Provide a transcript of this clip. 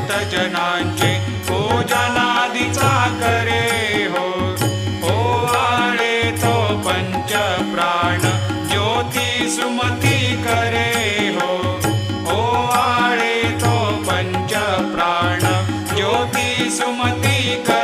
भक्तजनांचे पूजनादिचा करे हो. ओवाळे तो पंच प्राण ज्योती सुमती करे हो. ओवाळे तो पंच प्राण ज्योती सुमती करे.